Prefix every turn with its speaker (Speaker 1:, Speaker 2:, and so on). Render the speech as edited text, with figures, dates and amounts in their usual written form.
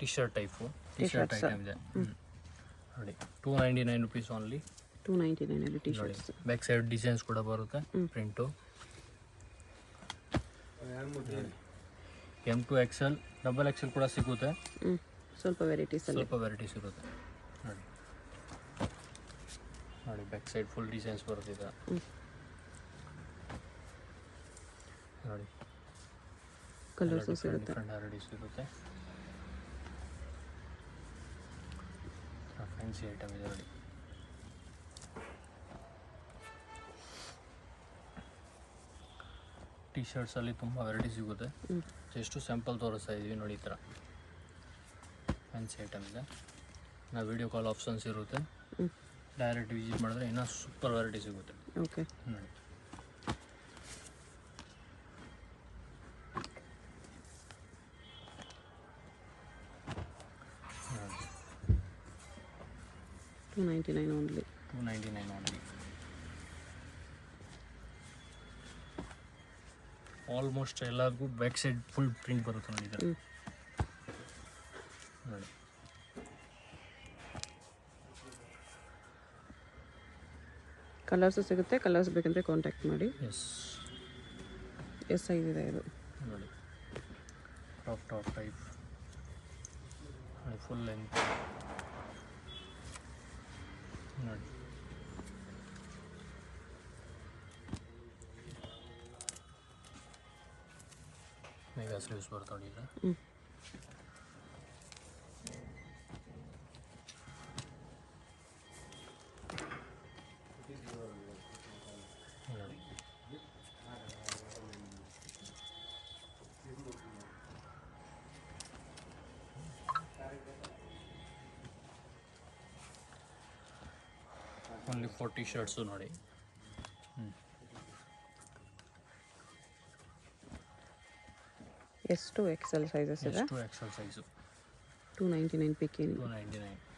Speaker 1: T shirt type T shirt item ಇದೆ ನೋಡಿ. 299 rupees only.
Speaker 2: 299 ಅಲ್ಲಿ T shirts.
Speaker 1: Back side designs ಕೂಡ ಬರುತ್ತೆ print. M2 XL double XL ಕೂಡ ಸಿಗುತ್ತೆ.
Speaker 2: ಸ್ವಲ್ಪ ವೆರೈಟೀಸ್
Speaker 1: ಇರುತ್ತೆ ನೋಡಿ. ನೋಡಿ ಬ್ಯಾಕ್ ಸೈಡ್ ಫುಲ್ ಡಿಸೈನ್ಸ್ ಬರುತ್ತಿದೆ ನೋಡಿ.
Speaker 2: ಕಲರ್ಸ್ ಸಿಗುತ್ತೆ.
Speaker 1: ಡಿಫರೆಂಟ್ ವೆರೈಟೀಸ್ ಇರುತ್ತೆ. ಫ್ಯಾನ್ಸಿ ಐಟಮ್ ಇದೆ ನೋಡಿ. ಟಿ ಶರ್ಟ್ಸಲ್ಲಿ ತುಂಬ ವೆರೈಟಿ ಸಿಗುತ್ತೆ. ಎಷ್ಟು ಸ್ಯಾಂಪಲ್ ತೋರಿಸ್ತಾ ಇದ್ದೀವಿ ನೋಡಿ. ಈ ಥರ ಫ್ಯಾನ್ಸಿ ಐಟಮ್ ಇದೆ. ನಾವು ವಿಡಿಯೋ ಕಾಲ್ ಆಪ್ಷನ್ಸ್ ಇರುತ್ತೆ. ಡೈರೆಕ್ಟ್ ವಿಸಿಟ್ ಮಾಡಿದ್ರೆ ಇನ್ನೂ ಸೂಪರ್ ವೆರೈಟಿ ಸಿಗುತ್ತೆ.
Speaker 2: ಓಕೆ
Speaker 1: ನೋಡಿ.
Speaker 2: $299 ಓನ್ಲಿ.
Speaker 1: 299 ಓನ್ಲಿ. ಆಲ್ಮೋಸ್ಟ್ ಎಲ್ಲದಕ್ಕೂ ಬ್ಯಾಕ್ ಸೈಡ್ ಫುಲ್ ಪ್ರಿಂಟ್ ಬರುತ್ತೆ ನೋಡಿ. ಇದರ ನೋಡಿ
Speaker 2: ಕಲರ್ಸ್ ಸಿಗುತ್ತೆ. ಕಲರ್ಸ್ ಬೇಕಂದ್ರೆ ಕಾಂಟ್ಯಾಕ್ಟ್ ಮಾಡಿ. ಎಸ್ ಸೈಜ್ ಇದೆ ಇದು
Speaker 1: ನೋಡಿ. ಟಾಪ್ ಟೈಪ್ ಫುಲ್ ಲೆಂತ್ ನೋಡಿ. ಮೆಗಾ ಸ್ಲೀವ್ಸ್ ಬರ್ತಾವೆ ನೋಡಿ. ಈಗ ನೋಡಿ. ಓನ್ಲಿ 40 ಶರ್ಟ್ಸು ನೋಡಿ.
Speaker 2: ಎಷ್ಟು XL ಸೈಜಸ್ ಇದೆ.
Speaker 1: ಎಷ್ಟು XL ಸೈಜು.
Speaker 2: 299 ಪಿಕಿನಿ.
Speaker 1: 299